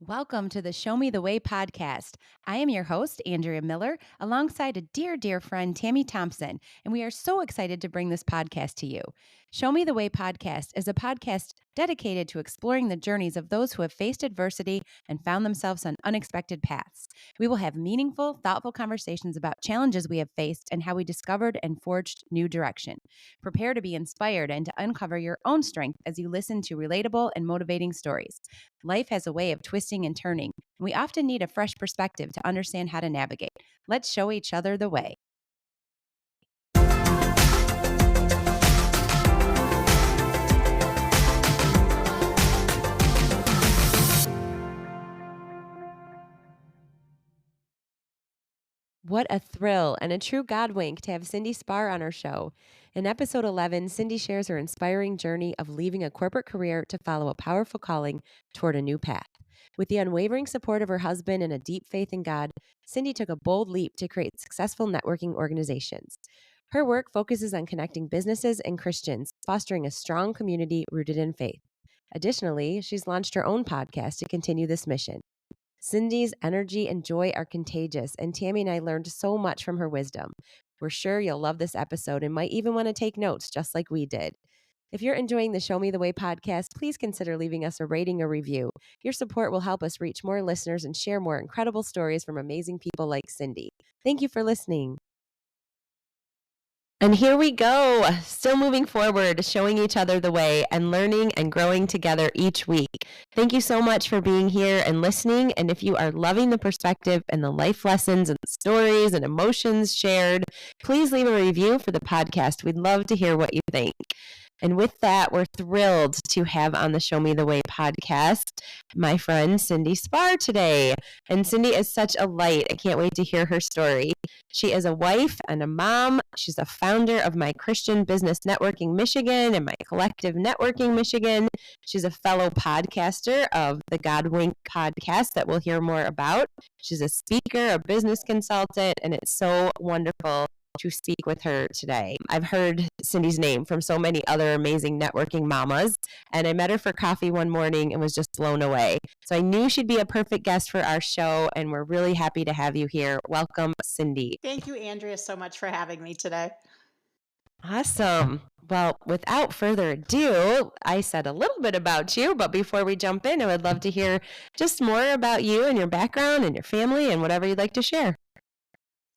Welcome to the Show Me the Way podcast. I am your host, Andrea Miller, alongside a dear, dear friend, Tammy Thompson, and we are so excited to bring this podcast to you. Show Me the Way podcast is a podcast dedicated to exploring the journeys of those who have faced adversity and found themselves on unexpected paths. We will have meaningful, thoughtful conversations about challenges we have faced and how we discovered and forged new direction. Prepare to be inspired and to uncover your own strength as you listen to relatable and motivating stories. Life has a way of twisting and turning, and we often need a fresh perspective to understand how to navigate. Let's show each other the way. What a thrill and a true God wink to have Cyndee Sparre on our show. In episode 11, Cyndee shares her inspiring journey of leaving a corporate career to follow a powerful calling toward a new path. With the unwavering support of her husband and a deep faith in God, Cyndee took a bold leap to create successful networking organizations. Her work focuses on connecting businesses and Christians, fostering a strong community rooted in faith. Additionally, she's launched her own podcast to continue this mission. Cyndee's energy and joy are contagious, and Tammy and I learned so much from her wisdom. We're sure you'll love this episode and might even want to take notes just like we did. If you're enjoying the Show Me the Way podcast, please consider leaving us a rating or review. Your support will help us reach more listeners and share more incredible stories from amazing people like Cyndee. Thank you for listening. And here we go, still moving forward, showing each other the way and learning and growing together each week. Thank you so much for being here and listening. And if you are loving the perspective and the life lessons and stories and emotions shared, please leave a review for the podcast. We'd love to hear what you think. And with that, we're thrilled to have on the Show Me the Way podcast my friend Cyndee Sparre today. And Cyndee is such a light. I can't wait to hear her story. She is a wife and a mom. She's a founder of My Christian Business Networking Michigan and My Collective Networking Michigan. She's a fellow podcaster of the God Wink podcast that we'll hear more about. She's a speaker, a business consultant, and it's so wonderful to speak with her today. I've heard Cyndee's name from so many other amazing networking mamas, and I met her for coffee one morning and was just blown away. So I knew she'd be a perfect guest for our show, and we're really happy to have you here. Welcome, Cyndee. Thank you, Andrea, so much for having me today. Awesome. Well, without further ado, I said a little bit about you, but before we jump in, I would love to hear just more about you and your background and your family and whatever you'd like to share.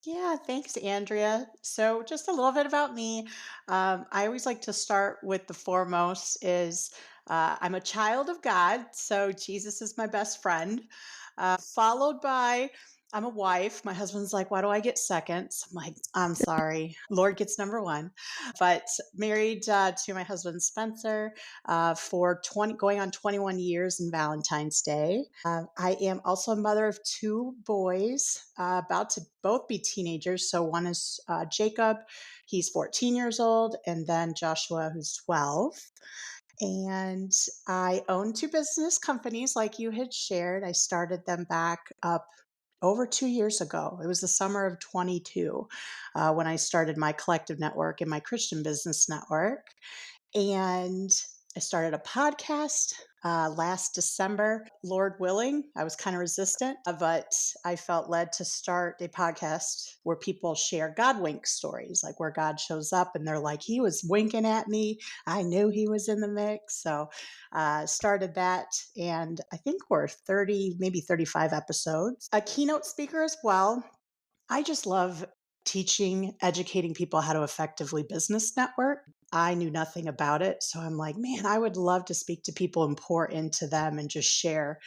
Yeah, thanks, Andrea. So just a little bit about me. I always like to start with the foremost is I'm a child of God, so Jesus is my best friend. Followed by I'm a wife. My husband's like, why do I get seconds? I'm like, I'm sorry. Lord gets number one. But married to my husband Spencer for 20, going on 21 years in Valentine's Day. I am also a mother of two boys, about to both be teenagers. So one is Jacob, he's 14 years old, and then Joshua, who's 12. And I own two business companies, like you had shared. I started them back up over 2 years ago. It was the summer of 22 when I started my collective network and my Christian business network. And I started a podcast last December. Lord willing, I was kind of resistant, but I felt led to start a podcast where people share God wink stories, like where God shows up and they're like, he was winking at me. I knew he was in the mix. So started that. And I think we're 30, maybe 35 episodes. A keynote speaker as well. I just love teaching, educating people how to effectively business network. I knew nothing about it. So I'm like, man, I would love to speak to people and pour into them and just share,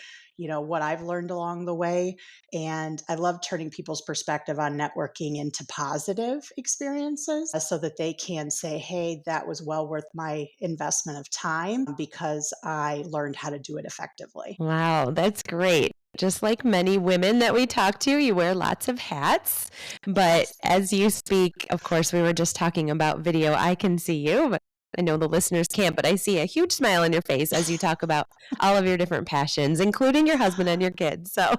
what I've learned along the way. And I love turning people's perspective on networking into positive experiences so that they can say, hey, that was well worth my investment of time because I learned how to do it effectively. Wow, that's great. Just like many women that we talk to, you wear lots of hats. But as you speak, of course, we were just talking about video. I can see you, but I know the listeners can't, but I see a huge smile on your face as you talk about all of your different passions, including your husband and your kids. So,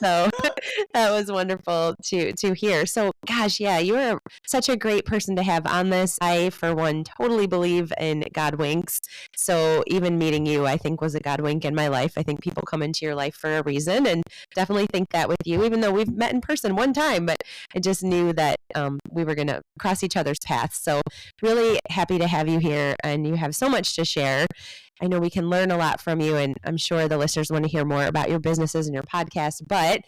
so that was wonderful to hear. So, gosh, yeah, you are such a great person to have on this. I, for one, totally believe in God winks. So even meeting you, I think, was a God wink in my life. I think people come into your life for a reason, and definitely think that with you, even though we've met in person one time, but I just knew that we were going to cross each other's paths. So really happy to have you here, and you have so much to share. I know we can learn a lot from you, and I'm sure the listeners want to hear more about your businesses and your podcast. But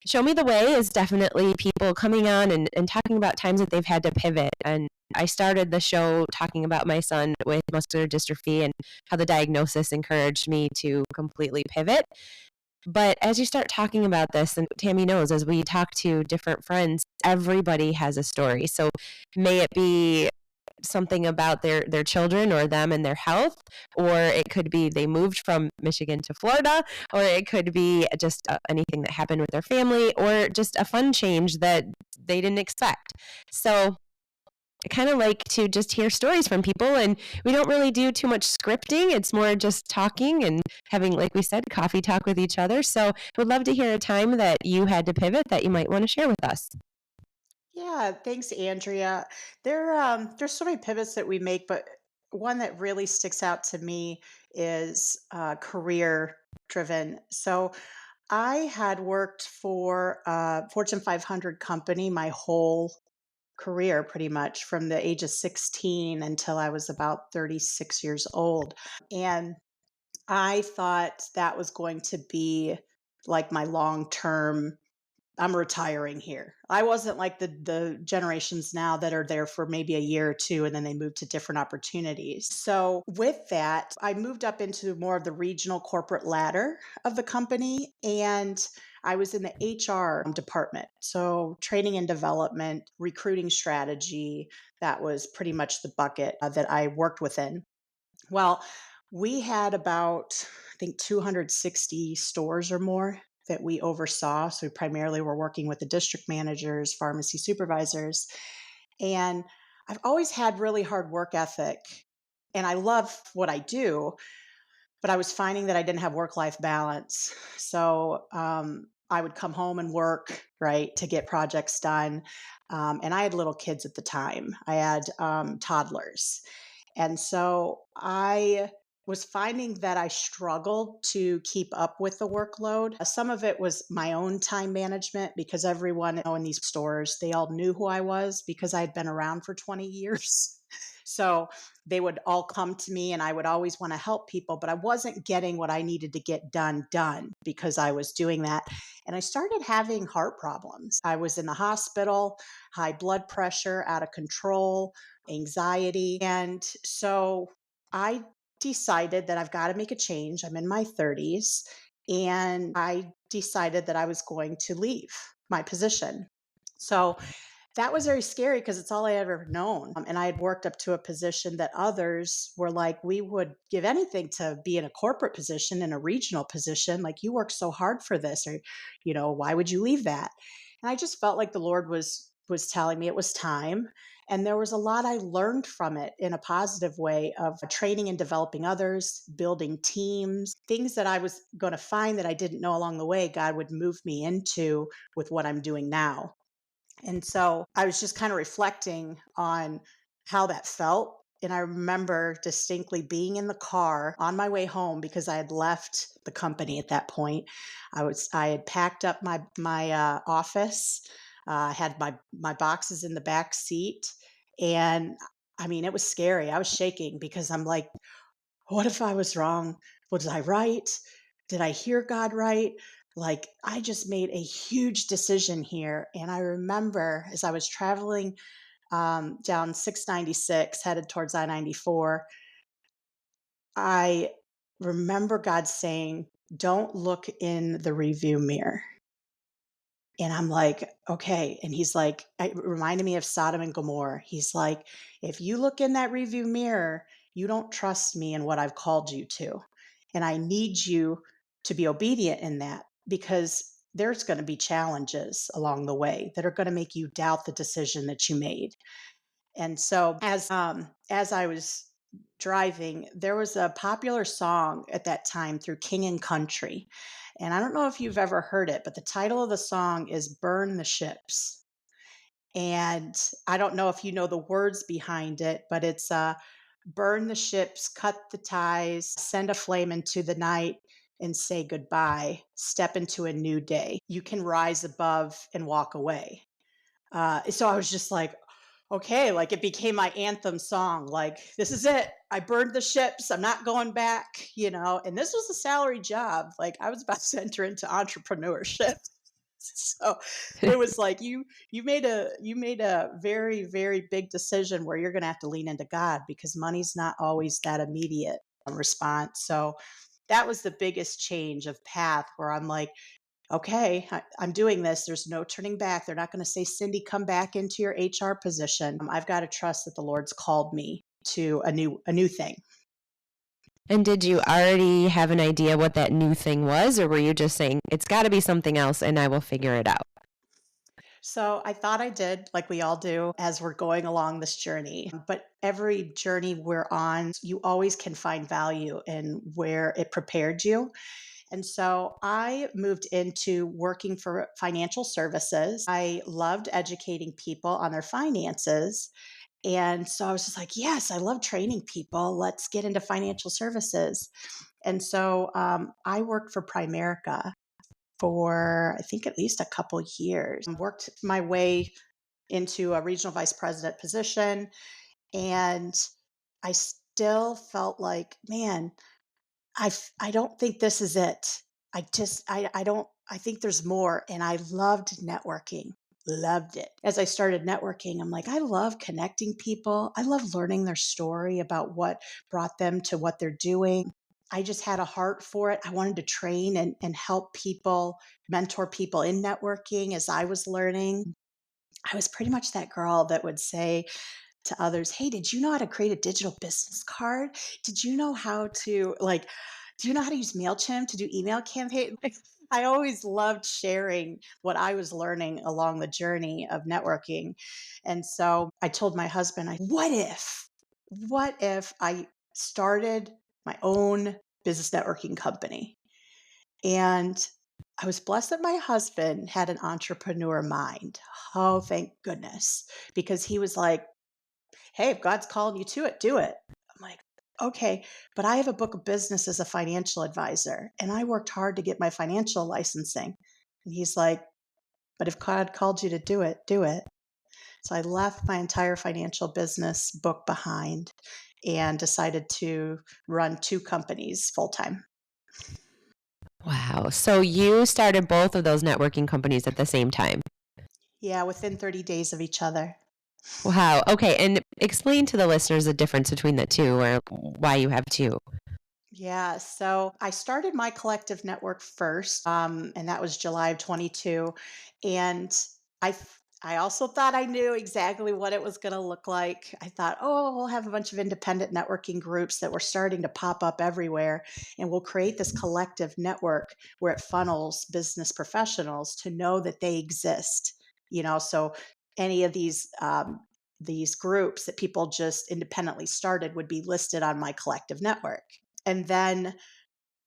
Show Me the Way is definitely people coming on and talking about times that they've had to pivot. And I started the show talking about my son with muscular dystrophy and how the diagnosis encouraged me to completely pivot. But as you start talking about this, and Tammy knows, as we talk to different friends, everybody has a story. So may it be something about their children or them and their health, or it could be they moved from Michigan to Florida, or it could be just anything that happened with their family, or just a fun change that they didn't expect. So I kind of like to just hear stories from people, and we don't really do too much scripting. It's more just talking and having, like we said, coffee talk with each other. So would love to hear a time that you had to pivot that you might want to share with us. Yeah, thanks, Andrea. There's so many pivots that we make, but one that really sticks out to me is career driven. So I had worked for a Fortune 500 company my whole career, pretty much from the age of 16 until I was about 36 years old. And I thought that was going to be like my long term. I'm retiring here. I wasn't like the generations now that are there for maybe a year or two and then they move to different opportunities. So with that, I moved up into more of the regional corporate ladder of the company, and I was in the HR department. So training and development, recruiting strategy, that was pretty much the bucket that I worked within. Well, we had about, I think, 260 stores or more that we oversaw. So we primarily were working with the district managers, pharmacy supervisors. And I've always had really hard work ethic. And I love what I do, but I was finding that I didn't have work life balance. So I would come home and work, right, to get projects done. And I had little kids at the time, I had toddlers. And so I was finding that I struggled to keep up with the workload. Some of it was my own time management because everyone in these stores, they all knew who I was because I had been around for 20 years. So they would all come to me and I would always want to help people, but I wasn't getting what I needed to get done because I was doing that. And I started having heart problems. I was in the hospital, high blood pressure, out of control, anxiety. And so I decided that I've got to make a change. I'm in my 30s. And I decided that I was going to leave my position. So that was very scary because it's all I had ever known. And I had worked up to a position that others were like, we would give anything to be in a corporate position, in a regional position. Like, you worked so hard for this, or, why would you leave that? And I just felt like the Lord was telling me it was time. And there was a lot I learned from it in a positive way of training and developing others, building teams, things that I was going to find that I didn't know along the way, God would move me into with what I'm doing now. And so I was just kind of reflecting on how that felt. And I remember distinctly being in the car on my way home because I had left the company at that point. I had packed up my office, had my boxes in the back seat, and I mean it was scary. I was shaking because I'm like, what if I was wrong? Was I right? Did I hear God right? Like, I just made a huge decision here. And I remember as I was traveling down 696, headed towards I 94, I remember God saying, don't look in the review mirror. And I'm like, okay. And he's like, it reminded me of Sodom and Gomorrah. He's like, if you look in that review mirror, you don't trust me and what I've called you to. And I need you to be obedient in that because there's going to be challenges along the way that are going to make you doubt the decision that you made. And so as I was driving, there was a popular song at that time through King and Country. And I don't know if you've ever heard it, but the title of the song is Burn the Ships. And I don't know if you know the words behind it, but it's burn the ships, cut the ties, send a flame into the night, and say goodbye. Step into a new day. You can rise above and walk away. So I was just like, okay, like it became my anthem song. Like, this is it. I burned the ships. I'm not going back, And this was a salary job. Like, I was about to enter into entrepreneurship. So it was like you made a very, very big decision where you're gonna have to lean into God because money's not always that immediate response. So that was the biggest change of path where I'm like, okay, I'm doing this. There's no turning back. They're not going to say, Cyndee, come back into your HR position. I've got to trust that the Lord's called me to a new thing. And did you already have an idea what that new thing was, or were you just saying, it's got to be something else and I will figure it out? So I thought I did, like we all do as we're going along this journey. But every journey we're on, you always can find value in where it prepared you. And so I moved into working for financial services. I loved educating people on their finances. And so I was just like, yes, I love training people. Let's get into financial services. And so I worked for Primerica for, I think, at least a couple years. Worked my way into a regional vice president position. And I still felt like, man, I don't think this is it. I don't I think there's more, and I loved networking. Loved it. As I started networking, I'm like, I love connecting people. I love learning their story about what brought them to what they're doing. I just had a heart for it. I wanted to train and help people, mentor people in networking as I was learning. I was pretty much that girl that would say to others, "Hey, did you know how to create a digital business card? Did you know how to do you know how to use MailChimp to do email campaign?" I always loved sharing what I was learning along the journey of networking. And so I told my husband, what if I started my own business networking company? And I was blessed that my husband had an entrepreneur mind. Oh, thank goodness. Because he was like, hey, if God's calling you to it, do it. I'm like, okay, but I have a book of business as a financial advisor, and I worked hard to get my financial licensing. And he's like, but if God called you to do it, do it. So I left my entire financial business book behind and decided to run two companies full time. Wow. So you started both of those networking companies at the same time. Yeah, within 30 days of each other. Wow. Okay. And explain to the listeners the difference between the two or why you have two. Yeah, so I started my collective network first, and that was July of 22. And I also thought I knew exactly what it was going to look like. I thought, oh, we'll have a bunch of independent networking groups that were starting to pop up everywhere, and we'll create this collective network where it funnels business professionals to know that they exist. So any of these groups that people just independently started would be listed on my collective network. And then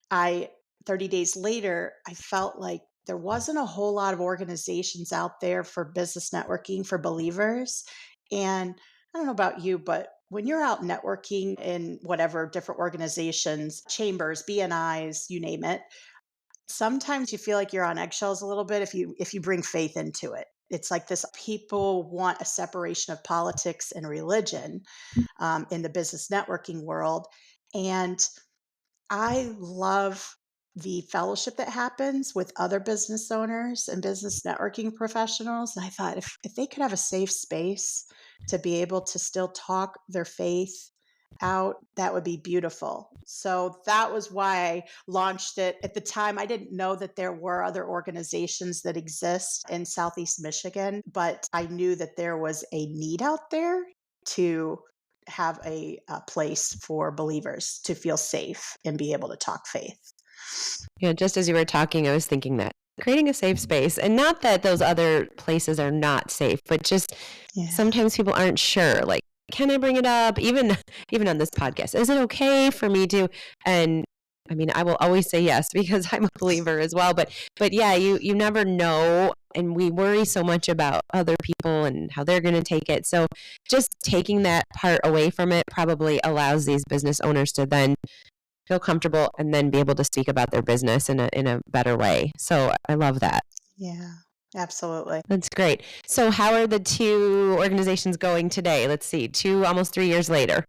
I 30 days later, I felt like there wasn't a whole lot of organizations out there for business networking for believers. And I don't know about you, but when you're out networking in whatever different organizations, chambers, BNIs, you name it, sometimes you feel like you're on eggshells a little bit if you bring faith into it. It's like this people want a separation of politics and religion in the business networking world. And I love the fellowship that happens with other business owners and business networking professionals. And I thought if they could have a safe space to be able to still talk their faith out, that would be beautiful. So that was why I launched it. At the time, I didn't know that there were other organizations that exist in Southeast Michigan, but I knew that there was a need out there to have a place for believers to feel safe and be able to talk faith. Yeah, just as you were talking, I was thinking that creating a safe space, and not that those other places are not safe, but just Yeah. sometimes people aren't sure. Like, can I bring it up? Even on this podcast, is it okay for me to? And I mean, I will always say yes because I'm a believer as well. But yeah, you never know, and we worry so much about other people and how they're going to take it. So just taking that part away from it probably allows these business owners to then feel comfortable and then be able to speak about their business in a better way. So I love that. Yeah, absolutely. That's great. So how are the two organizations going today? Let's see, almost 3 years later.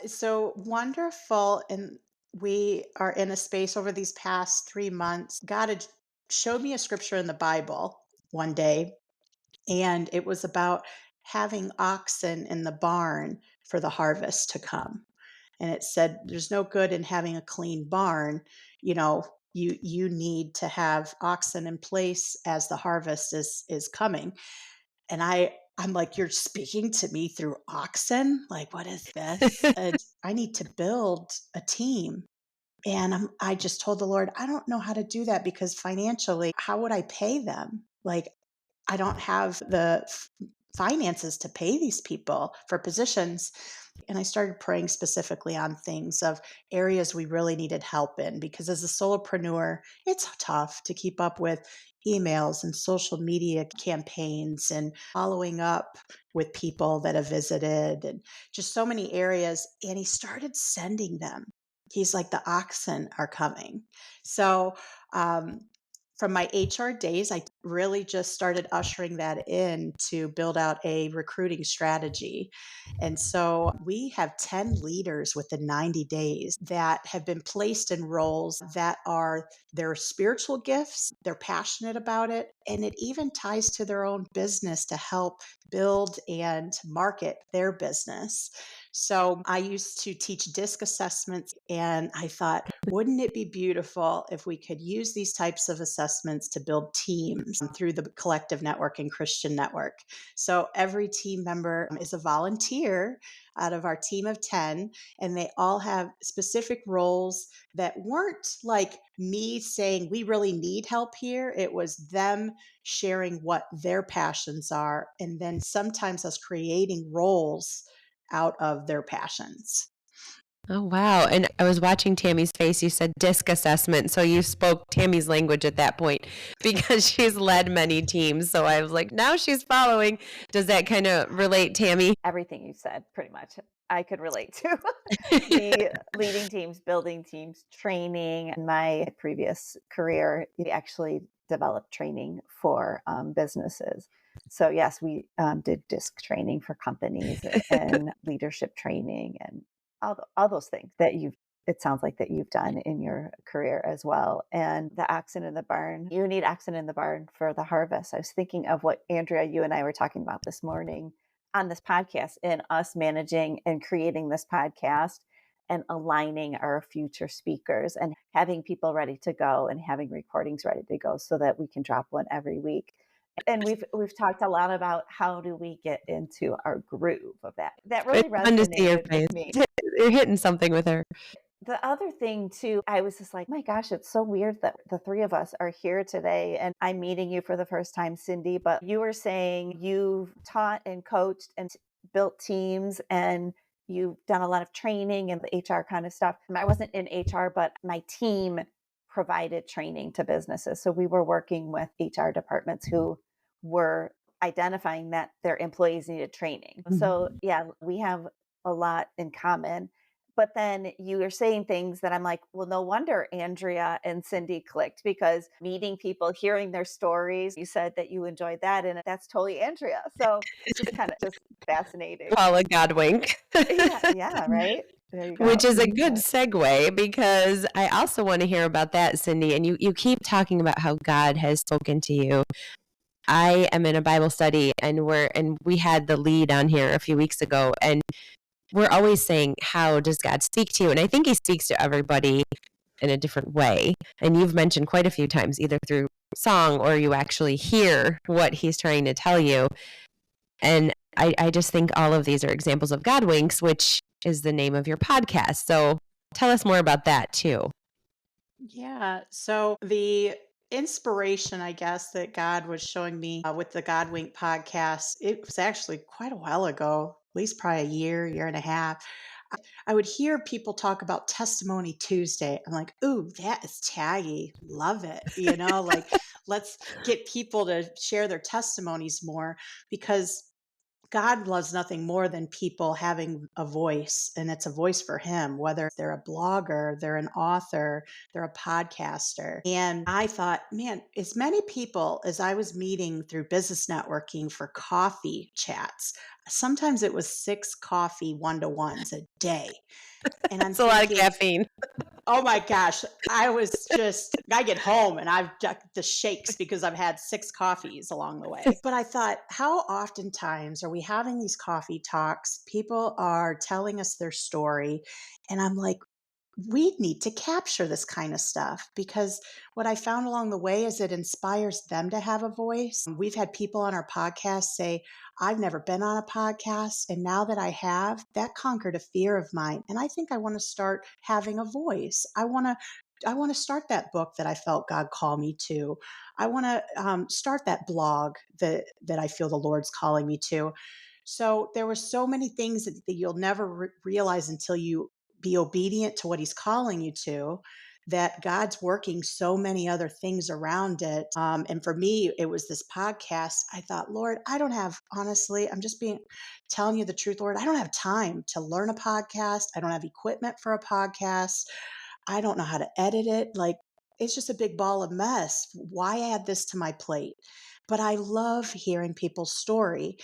So wonderful. And we are in a space over these past 3 months. God had showed me a scripture in the Bible one day, and it was about having oxen in the barn for the harvest to come. And it said, there's no good in having a clean barn. You know, you need to have oxen in place as the harvest is coming. And I'm like, "You're speaking to me through oxen? Like, what is this?" And I need to build a team. And I just told the Lord, "I don't know how to do that because financially, how would I pay them? Like, I don't have the finances to pay these people for positions." And I started praying specifically on things of areas we really needed help in because as a solopreneur, it's tough to keep up with emails and social media campaigns and following up with people that have visited and just so many areas. And he started sending them. He's like, the oxen are coming. So, um, from my HR days, I really just started ushering that in to build out a recruiting strategy. And so we have 10 leaders within 90 days that have been placed in roles that are their spiritual gifts. They're passionate about it. And it even ties to their own business to help build and market their business. So I used to teach DISC assessments, and I thought, wouldn't it be beautiful if we could use these types of assessments to build teams through the collective network and Christian network? So every team member is a volunteer out of our team of 10, and they all have specific roles that weren't like me saying, we really need help here. It was them sharing what their passions are, and then sometimes us creating roles out of their passions. Oh, wow. And I was watching Tammy's face. You said disc assessment. So you spoke Tammy's language at that point because she's led many teams. So I was like, now she's following. Does that kind of relate, Tammy? Everything you said, pretty much, I could relate to. The leading teams, building teams, training. In my previous career, we actually developed training for businesses. So yes, we did disc training for companies and leadership training and all those things that it sounds like that you've done in your career as well. And the oxen in the barn, you need oxen in the barn for the harvest. I was thinking of what Andrea, you and I were talking about this morning on this podcast and us managing and creating this podcast and aligning our future speakers and having people ready to go and having recordings ready to go so that we can drop one every week. And we've talked a lot about how do we get into our groove of that. That really It's fun to see your resonated face. with me. You're hitting something with her. The other thing too, I was just like, my gosh, it's so weird that the three of us are here today and I'm meeting you for the first time, Cyndee, but you were saying you've taught and coached and built teams and you've done a lot of training and the HR kind of stuff. I wasn't in HR, but my team provided training to businesses. So we were working with HR departments who were identifying that their employees needed training. So yeah, we have a lot in common. But then you were saying things that I'm like, well, no wonder Andrea and Cyndee clicked because meeting people, hearing their stories, you said that you enjoyed that. And that's totally Andrea. So it's just kind of just fascinating. Call a God wink. Yeah. Yeah. Right. There you Which go. is a good segue because I also want to hear about that, Cyndee. And you keep talking about how God has spoken to you. I am in a Bible study and we had the lead on here a few weeks ago, and we're always saying, how does God speak to you? And I think he speaks to everybody in a different way. And you've mentioned quite a few times, either through song or you actually hear what he's trying to tell you. And I just think all of these are examples of God winks, which is the name of your podcast. So tell us more about that too. Yeah. So the inspiration, I guess, that God was showing me with the God Wink podcast, it was actually quite a while ago, at least probably a year, year and a half. I would hear people talk about Testimony Tuesday. I'm like, ooh, that is taggy. Love it. Like, let's get people to share their testimonies more, because God loves nothing more than people having a voice, and it's a voice for Him, whether they're a blogger, they're an author, they're a podcaster. And I thought, man, as many people as I was meeting through business networking for coffee chats, sometimes it was 6 coffee one-to-ones a day. And I'm That's a lot of thinking, caffeine. oh my gosh, I get home and I've got the shakes because I've had 6 coffees along the way. But I thought, how oftentimes are we having these coffee talks? People are telling us their story. And I'm like, we need to capture this kind of stuff, because what I found along the way is it inspires them to have a voice. We've had people on our podcast say, I've never been on a podcast, and now that I have, that conquered a fear of mine. And I think I want to start having a voice. I want to start that book that I felt God called me to. I want to start that blog that I feel the Lord's calling me to. So there were so many things that you'll never realize until you be obedient to what He's calling you to, that God's working so many other things around it. And for me, it was this podcast. I thought, Lord, I don't have, honestly, I'm just telling you the truth, Lord, I don't have time to learn a podcast. I don't have equipment for a podcast. I don't know how to edit it. Like, it's just a big ball of mess. Why add this to my plate? But I love hearing people's story.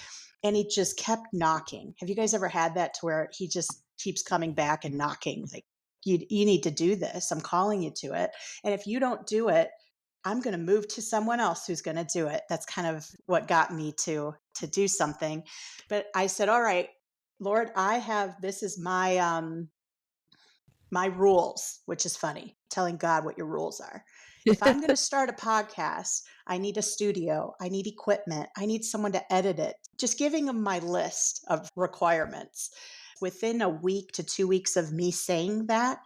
And He just kept knocking. Have you guys ever had that, to where He just keeps coming back and knocking? Like, you need to do this. I'm calling you to it. And if you don't do it, I'm going to move to someone else who's going to do it. That's kind of what got me to do something. But I said, all right, Lord, this is my rules, which is funny, telling God what your rules are. If I'm going to start a podcast, I need a studio, I need equipment, I need someone to edit it. Just giving them my list of requirements. Within a week to 2 weeks of me saying that,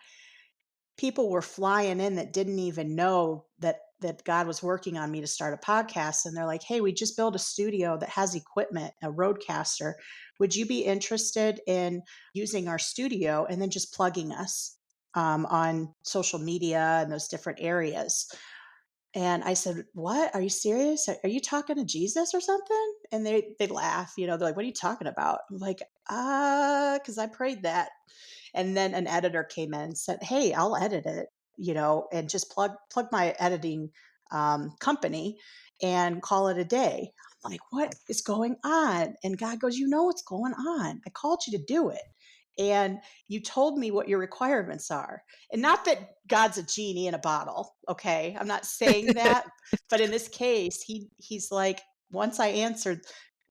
people were flying in that didn't even know that God was working on me to start a podcast. And they're like, hey, we just built a studio that has equipment, a roadcaster. Would you be interested in using our studio and then just plugging us on social media and those different areas? And I said, what? Are you serious? Are you talking to Jesus or something? And they laugh, they're like, what are you talking about? I'm like, because I prayed that. And then an editor came in and said, hey, I'll edit it, and just plug my editing company and call it a day. I'm like, what is going on? And God goes, you know what's going on. I called you to do it. And you told me what your requirements are. And not that God's a genie in a bottle. Okay. I'm not saying that. But in this case, he's like, once I answered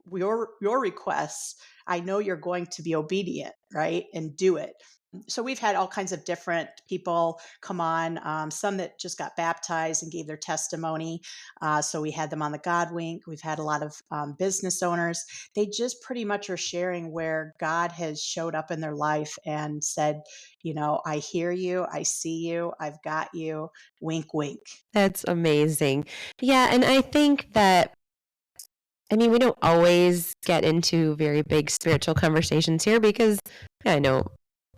your requests, I know you're going to be obedient, right? And do it. So we've had all kinds of different people come on, some that just got baptized and gave their testimony. So we had them on the God Wink. We've had a lot of business owners. They just pretty much are sharing where God has showed up in their life and said, I hear you, I see you, I've got you, wink, wink. That's amazing. Yeah. And I think that, we don't always get into very big spiritual conversations here, because I know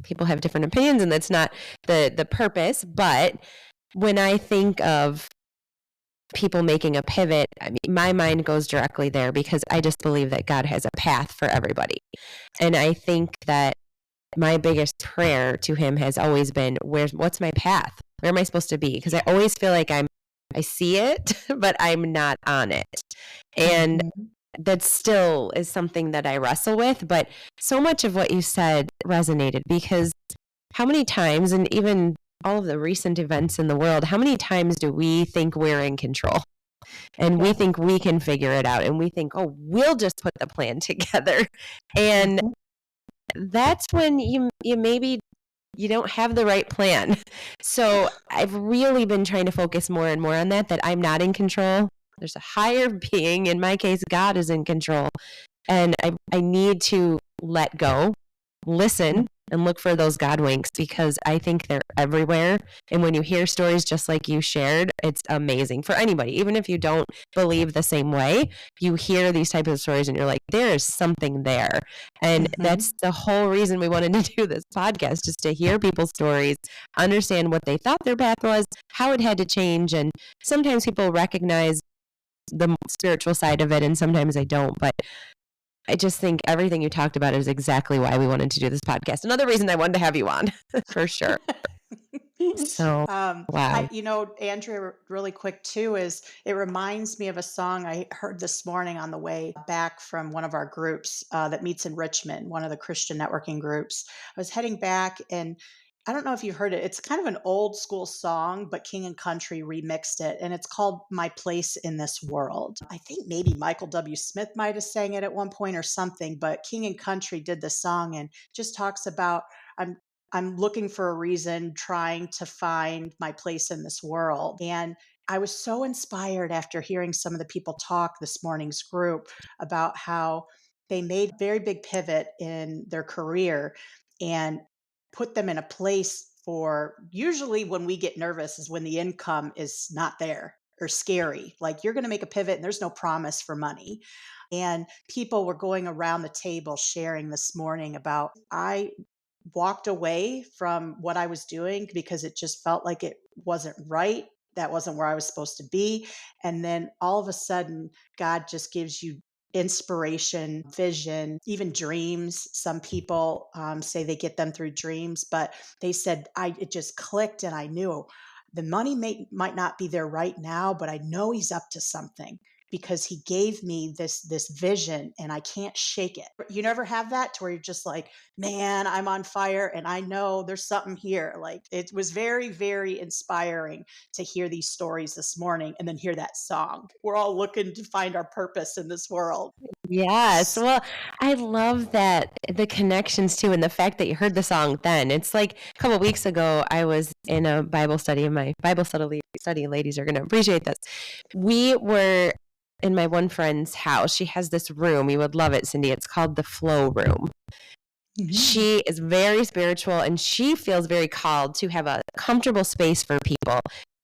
people have different opinions and that's not the purpose. But when I think of people making a pivot, my mind goes directly there, because I just believe that God has a path for everybody. And I think that my biggest prayer to Him has always been, what's my path? Where am I supposed to be? Because I always feel like I see it, but I'm not on it. And that still is something that I wrestle with. But so much of what you said resonated, because how many times, and even all of the recent events in the world, how many times do we think we're in control? And we think we can figure it out. And we think, oh, we'll just put the plan together. And that's when you maybe you don't have the right plan. So I've really been trying to focus more and more on that I'm not in control. There's a higher being. In my case, God is in control. And I need to let go, listen, and look for those God winks, because I think they're everywhere. And when you hear stories just like you shared, it's amazing for anybody. Even if you don't believe the same way, you hear these types of stories and you're like, there is something there. And that's the whole reason we wanted to do this podcast, just to hear people's stories, understand what they thought their path was, how it had to change. And sometimes people recognize the spiritual side of it and sometimes they don't. But I just think everything you talked about is exactly why we wanted to do this podcast. Another reason I wanted to have you on, for sure. So, wow. Andrea, really quick too, is it reminds me of a song I heard this morning on the way back from one of our groups that meets in Richmond, one of the Christian networking groups. I was heading back, and I don't know if you heard it. It's kind of an old school song, but King and Country remixed it, and it's called My Place in This World. I think maybe Michael W. Smith might have sang it at one point or something, but King and Country did the song and just talks about, I'm looking for a reason, trying to find my place in this world. And I was so inspired after hearing some of the people talk this morning's group about how they made a very big pivot in their career and put them in a place for, usually when we get nervous is when the income is not there or scary. Like, you're going to make a pivot and there's no promise for money. And people were going around the table sharing this morning about, I walked away from what I was doing because it just felt like it wasn't right. That wasn't where I was supposed to be. And then all of a sudden, God just gives you inspiration, vision, even dreams. Some people say they get them through dreams, but they said, it just clicked and I knew the money might not be there right now, but I know he's up to something, because he gave me this vision and I can't shake it. You never have that to where you're just like, man, I'm on fire and I know there's something here. Like, it was very, very inspiring to hear these stories this morning and then hear that song. We're all looking to find our purpose in this world. Yes. Well, I love that, the connections too, and the fact that you heard the song then. It's like a couple of weeks ago, I was in a Bible study, and my Bible study ladies are going to appreciate this. We were in my one friend's house. She has this room. You would love it, Cyndee. It's called the Flow Room. She is very spiritual and she feels very called to have a comfortable space for people.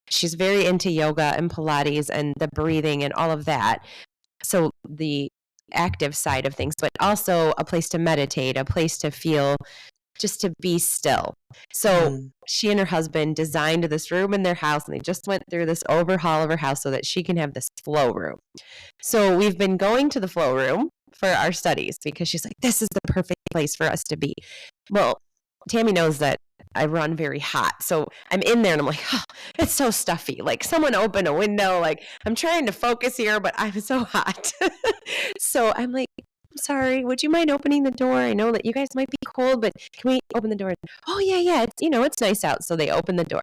She's very into yoga and Pilates and the breathing and all of that. So the active side of things, but also a place to meditate, a place to feel, just to be still. So she and her husband designed this room in their house, and they just went through this overhaul of her house so that she can have this flow room. So we've been going to the flow room for our studies because she's like, this is the perfect place for us to be. Well, Tammy knows that I run very hot. So I'm in there and I'm like, oh, it's so stuffy. Like, someone open a window. Like, I'm trying to focus here, but I'm so hot. So I'm like, sorry, would you mind opening the door? I know that you guys might be cold, but can we open the door? Oh, yeah. It's nice out. So they open the door.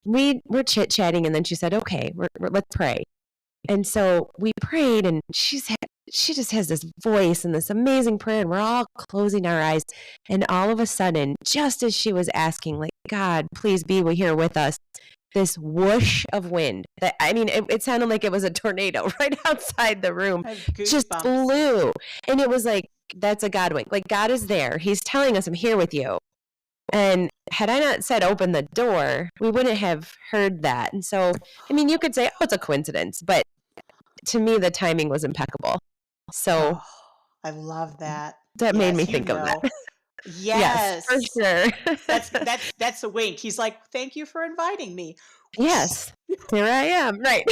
We're chit-chatting, and then she said, okay, let's pray. And so we prayed, and she just has this voice and this amazing prayer, and we're all closing our eyes. And all of a sudden, just as she was asking, like, God, please be here with us, this whoosh of wind that, it sounded like it was a tornado right outside the room, just blew. And it was like, that's a God wink. Like, God is there. He's telling us, I'm here with you. And had I not said open the door, we wouldn't have heard that. And so, you could say, oh, it's a coincidence, but to me, the timing was impeccable. So I love that. That made me think of that. Yes, for sure. that's a wink. He's like, thank you for inviting me. Yes, here I am. Right.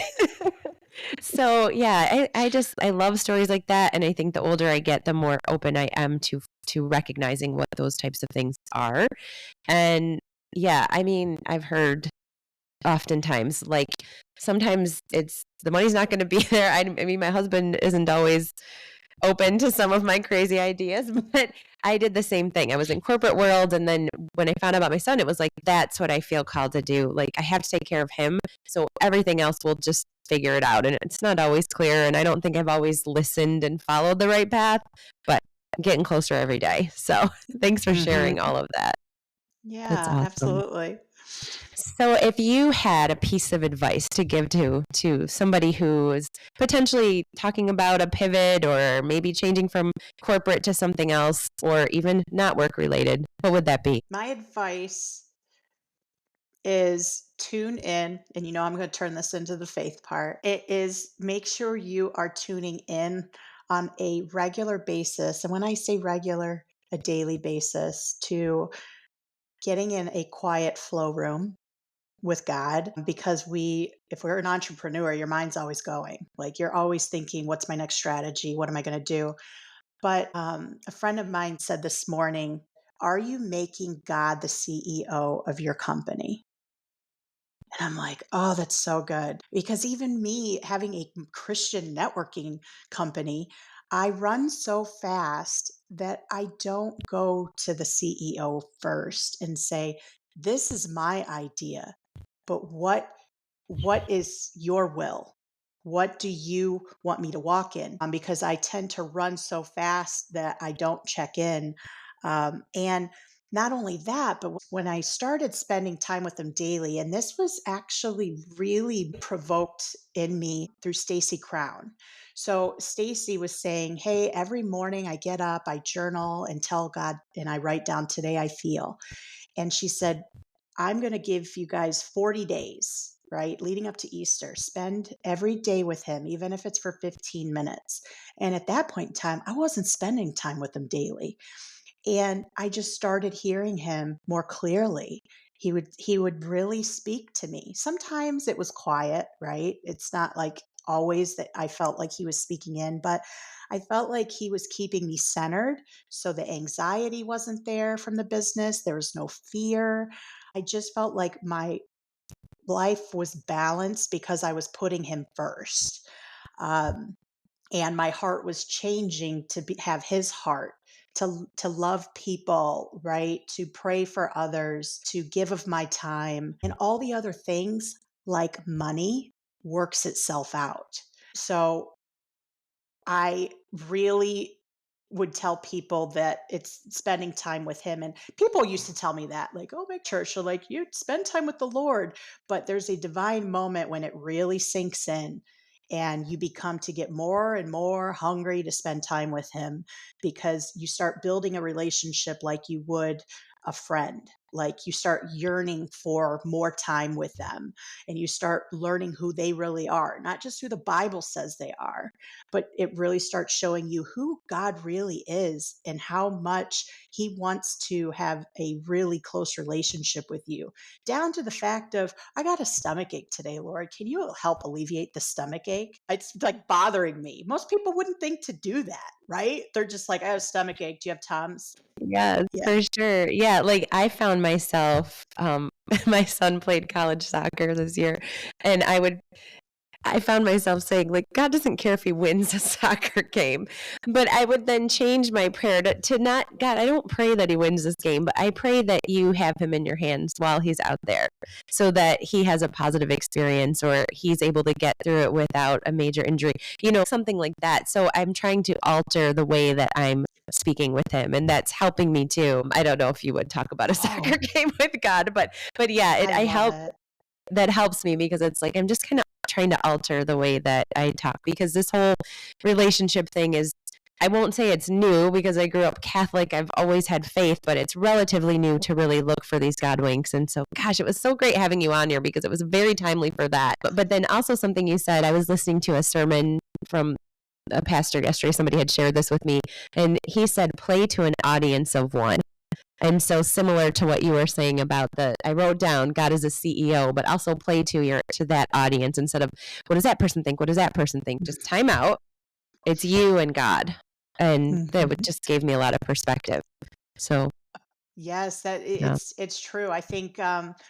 So yeah, I love stories like that, and I think the older I get, the more open I am to recognizing what those types of things are. And yeah, I've heard oftentimes, like, sometimes it's the money's not going to be there. My husband isn't always open to some of my crazy ideas, but I did the same thing. I was in corporate world, and then when I found out about my son, it was like, that's what I feel called to do. Like, I have to take care of him, so everything else will just figure it out. And it's not always clear, and I don't think I've always listened and followed the right path, but I'm getting closer every day. So thanks for sharing all of that. Yeah, That's awesome. absolutely. So if you had a piece of advice to give to somebody who is potentially talking about a pivot or maybe changing from corporate to something else or even not work related, what would that be? My advice is tune in, and I'm going to turn this into the faith part. It is make sure you are tuning in on a regular basis. And when I say regular, a daily basis, to getting in a quiet flow room with God, because if we're an entrepreneur, your mind's always going. Like you're always thinking, what's my next strategy? What am I going to do? But a friend of mine said this morning, are you making God the CEO of your company? And I'm like, oh, that's so good. Because even me having a Christian networking company, I run so fast that I don't go to the CEO first and say, this is my idea, but what is your will? What do you want me to walk in? Because I tend to run so fast that I don't check in. And not only that, but when I started spending time with them daily, and this was actually really provoked in me through Stacy Crown. So Stacy was saying, hey, every morning I get up, I journal and tell God, and I write down today I feel. And she said, I'm going to give you guys 40 days, right? Leading up to Easter. Spend every day with him, even if it's for 15 minutes. And at that point in time, I wasn't spending time with him daily. And I just started hearing him more clearly. He would really speak to me. Sometimes it was quiet, right? It's not like always that I felt like he was speaking in, but I felt like he was keeping me centered. So the anxiety wasn't there from the business. There was no fear. I just felt like my life was balanced because I was putting him first. Um, and my heart was changing to have his heart, to love people, right, to pray for others, to give of my time, and all the other things like money works itself out. So I really would tell people that it's spending time with him. And people used to tell me that, like, oh, my church, so like, you spend time with the Lord. But there's a divine moment when it really sinks in and you become to get more and more hungry to spend time with him, because you start building a relationship like you would a friend. Like you start yearning for more time with them, and you start learning who they really are, not just who the Bible says they are, but it really starts showing you who God really is and how much he wants to have a really close relationship with you, down to the fact of, I got a stomach ache today, Lord. Can you help alleviate the stomach ache? It's like bothering me. Most people wouldn't think to do that, right? They're just like, I have a stomach ache. Do you have Tums? Yes, Yeah. for sure. Yeah, like I found myself, my son played college soccer this year, and I found myself saying, like, God doesn't care if he wins a soccer game. But I would then change my prayer to not, God, I don't pray that he wins this game, but I pray that you have him in your hands while he's out there so that he has a positive experience or he's able to get through it without a major injury, something like that. So I'm trying to alter the way that I'm speaking with him, and that's helping me too. I don't know if you would talk about a soccer Oh, game with God, but yeah, I I love help it. that helps me because it's like I'm just kind of trying to alter the way that I talk, because this whole relationship thing is, I won't say it's new because I grew up Catholic. I've always had faith, but it's relatively new to really look for these God winks. And so, gosh, it was so great having you on here because it was very timely for that. But then also something you said, I was listening to a sermon from a pastor yesterday. Somebody had shared this with me, and he said, play to an audience of one. And so similar to what you were saying about I wrote down God is a CEO, but also play to that audience instead of what does that person think? What does that person think? Just time out. It's you and God. And that Mhm. just gave me a lot of perspective. So Yes, that yeah. it's true. I think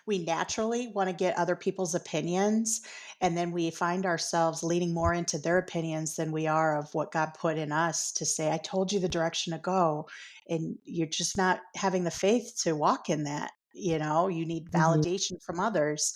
we naturally want to get other people's opinions, and then we find ourselves leaning more into their opinions than we are of what God put in us to say, I told you the direction to go, and you're just not having the faith to walk in that. You need Mhm. validation from others,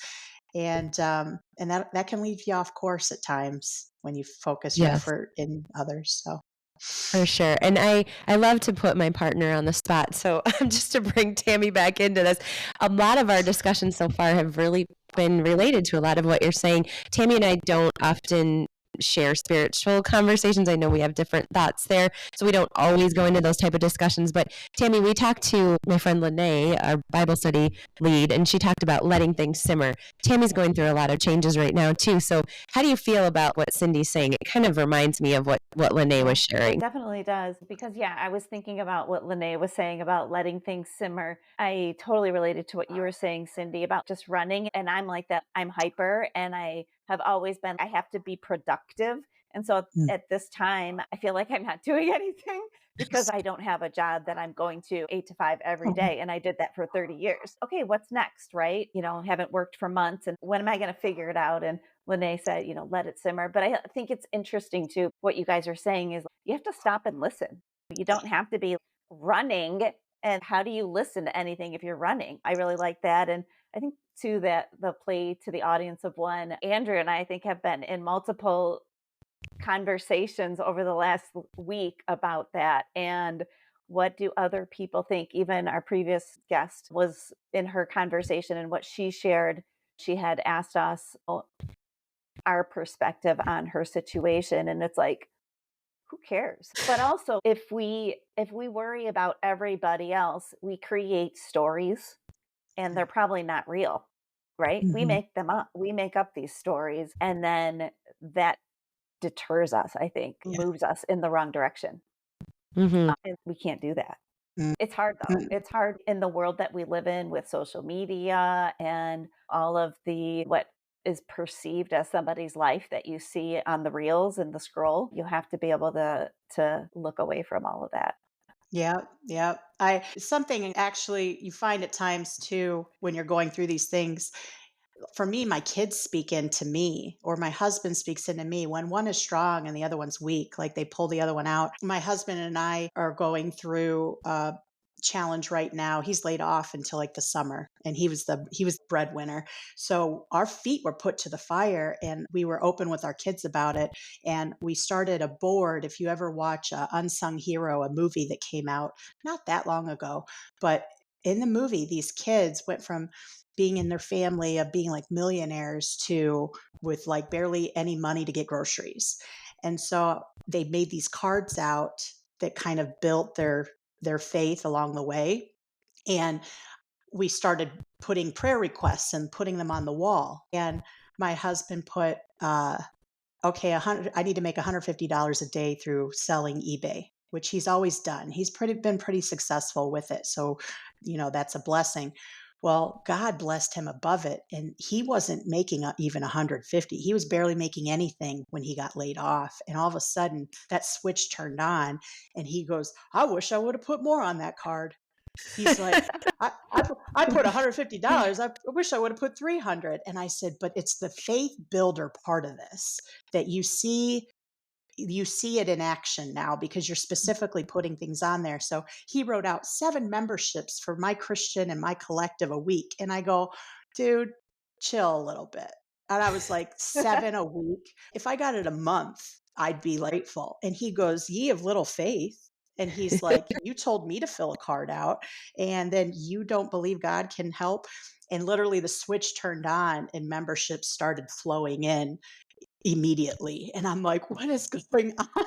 and that can lead you off course at times when you focus your Yes. effort in others. So. For sure. And I love to put my partner on the spot. So just to bring Tammy back into this, a lot of our discussions so far have really been related to a lot of what you're saying. Tammy and I don't often share spiritual conversations. I know we have different thoughts there, so we don't always go into those type of discussions. But Tammy, we talked to my friend Lene, our Bible study lead, and she talked about letting things simmer. Tammy's going through a lot of changes right now too. So how do you feel about what Cyndee's saying? It kind of reminds me of what Lene was It sharing. definitely does. Because, yeah, I was thinking about what Lene was saying about letting things simmer. I totally related to what you were saying, Cyndee, about just running. And I'm like that. I'm hyper and I have always been, I have to be productive. And so Mm. at this time, I feel like I'm not doing anything because I don't have a job that I'm going to 8 to 5 every day. And I did that for 30 years. Okay, what's next, right? Haven't worked for months. And when am I going to figure it out? And Lene said, let it simmer. But I think it's interesting too. What you guys are saying is you have to stop and listen. You don't have to be running. And how do you listen to anything if you're running? I really like that. And I think too that the play to the audience of one, Andrew and I think have been in multiple conversations over the last week about that. And what do other people think? Even our previous guest was in her conversation, and what she shared, she had asked us our perspective on her situation. And it's like, who cares? But also if we worry about everybody else, we create stories and they're probably not real, right? We Mhm. make them up. We make up these stories, and then that deters us, I think, Yeah. moves us in the wrong direction. Mm-hmm. And we can't do that. Mm. It's hard though. Mm. It's hard in the world that we live in with social media and all of the what is perceived as somebody's life that you see on the reels and the scroll. You have to be able to look away from all of that. Yeah, yeah. I something actually you find at times too when you're going through these things. For me, my kids speak into me, or my husband speaks into me. When one is strong and the other one's weak, like they pull the other one out. My husband and I are going through a challenge right now. He's laid off until like the summer, and he was the breadwinner. So our feet were put to the fire, and we were open with our kids about it. And we started a board. If you ever watch Unsung Hero, a movie that came out not that long ago, but in the movie, these kids went from being in their family of being like millionaires to with like barely any money to get groceries. And so they made these cards out that kind of built their faith along the way. And we started putting prayer requests and putting them on the wall. And my husband put okay, 100, I need to make $150 a day through selling eBay, which he's always done. He's been pretty successful with it. So, that's a blessing. Well, God blessed him above it, and he wasn't making even 150. He was barely making anything when he got laid off. And all of a sudden, that switch turned on, and he goes, "I wish I would have put more on that card." He's like, I put $150. I wish I would have put 300. And I said, but it's the faith builder part of this that you see it in action now because you're specifically putting things on there. So he wrote out 7 memberships for my Christian and my collective a week. And I go, dude, chill a little bit. And I was like, 7 a week. If I got it a month, I'd be grateful. And he goes, ye of little faith. And he's like, you told me to fill a card out, and then you don't believe God can help. And literally the switch turned on and memberships started flowing in immediately. And I'm like, what is going on?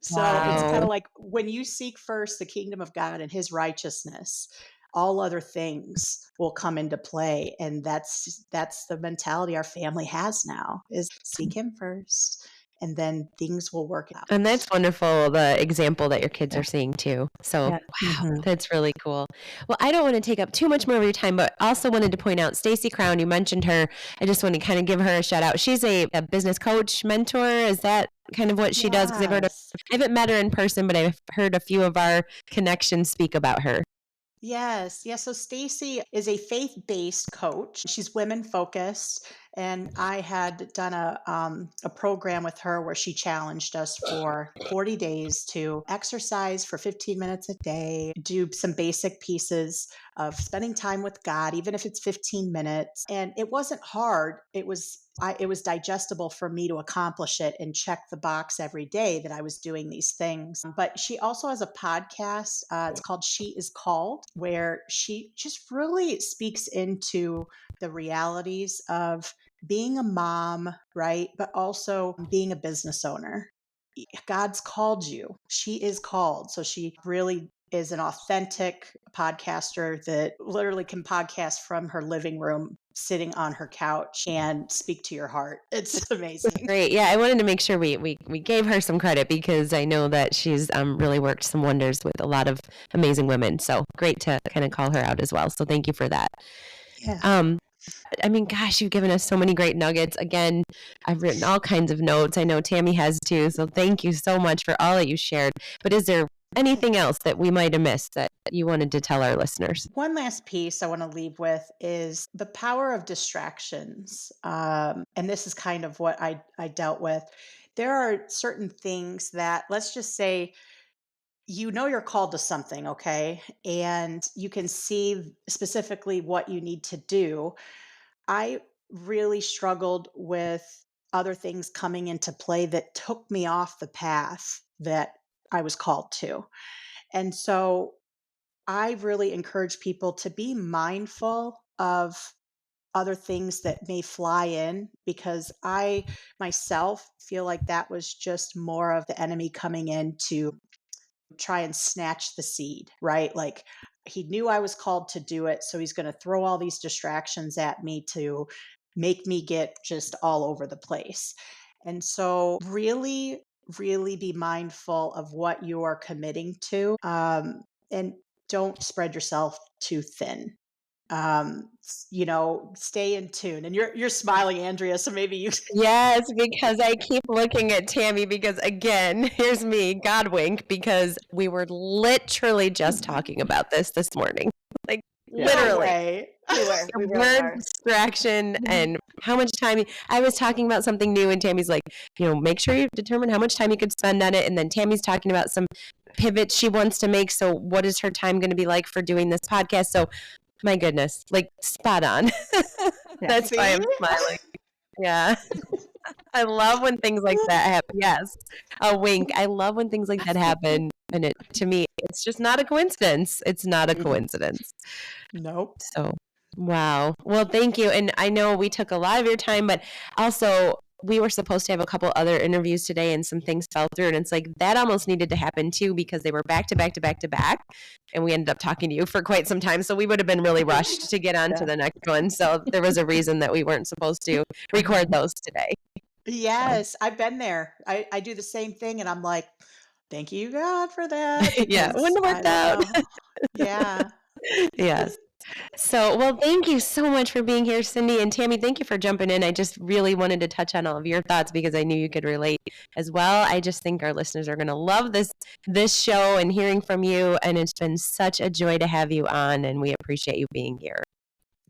So it's kind Wow. of like when you seek first the kingdom of God and his righteousness, all other things will come into play. And that's the mentality our family has now is seek him first and then things will work out. And that's wonderful, the example that your kids Yeah. are seeing too. So, Yeah. wow, Mhm. that's really cool. Well, I don't want to take up too much more of your time, but also wanted to point out Stacy Crown, you mentioned her. I just want to kind of give her a shout out. She's a business coach, mentor. Is that kind of what she does? Because Yes. I haven't met her in person, but I've heard a few of our connections speak about her. Yes. Yeah. So Stacy is a faith-based coach. She's women focused. And I had done a program with her where she challenged us for 40 days to exercise for 15 minutes a day, do some basic pieces of spending time with God, even if it's 15 minutes. And it wasn't hard. It was digestible for me to accomplish it and check the box every day that I was doing these things. But she also has a podcast. It's called She Is Called, where she just really speaks into the realities of being a mom, right? But also being a business owner. God's called you. She is called. So she really is an authentic podcaster that literally can podcast from her living room, sitting on her couch and speak to your heart. It's amazing. Great. Yeah, I wanted to make sure we gave her some credit because I know that she's really worked some wonders with a lot of amazing women. So great to kind of call her out as well. So thank you for that. Yeah. I mean, gosh, you've given us so many great nuggets. Again, I've written all kinds of notes. I know Tammy has too. So thank you so much for all that you shared. But is there anything else that we might have missed that you wanted to tell our listeners? One last piece I want to leave with is the power of distractions. And this is kind of what I dealt with. There are certain things that, let's just say, you know you're called to something, okay? And you can see specifically what you need to do. I really struggled with other things coming into play that took me off the path that I was called to. And so I really encourage people to be mindful of other things that may fly in because I myself feel like that was just more of the enemy coming in to try and snatch the seed, right? Like he knew I was called to do it. So he's going to throw all these distractions at me to make me get just all over the place. And so, really, really be mindful of what you are committing to, and don't spread yourself too thin. Stay in tune. And you're smiling, Andrea. So maybe you. Yes, because I keep looking at Tammy because again, here's me, God wink, because we were literally just talking about this morning. Like No literally. way. We The really word are. distraction and how much time I was talking about something new and Tammy's like, make sure you determine how much time you could spend on it. And then Tammy's talking about some pivots she wants to make. So what is her time going to be like for doing this podcast? So my goodness, like spot on. That's why I'm See? smiling. Yeah. I love when things like that happen. Yes. A wink. I love when things like that happen. And to me, it's just not a coincidence. It's not a coincidence. Nope. So, wow. Well, thank you. And I know we took a lot of your time, but also we were supposed to have a couple other interviews today and some things fell through. And it's like that almost needed to happen too because they were back to back to back to back. And we ended up talking to you for quite some time. So we would have been really rushed to get on to the next one. So there was a reason that we weren't supposed to record those today. Yes, I've been there. I do the same thing and I'm like, thank you, God, for that Yeah, because wouldn't have I worked don't out. know. Yeah. Yes. So, well, thank you so much for being here, Cyndee and Tammy. Thank you for jumping in. I just really wanted to touch on all of your thoughts because I knew you could relate as well. I just think our listeners are going to love this show and hearing from you. And it's been such a joy to have you on, and we appreciate you being here.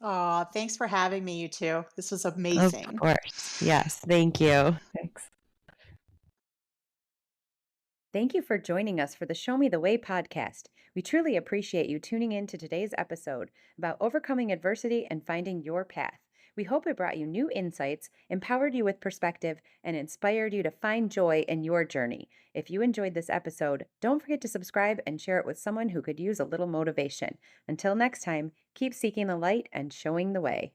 Oh, thanks for having me, you two. This was Of amazing. course. Yes. Thank you. Thanks. Thank you for joining us for the Show Me the Way podcast. We truly appreciate you tuning in to today's episode about overcoming adversity and finding your path. We hope it brought you new insights, empowered you with perspective, and inspired you to find joy in your journey. If you enjoyed this episode, don't forget to subscribe and share it with someone who could use a little motivation. Until next time, keep seeking the light and showing the way.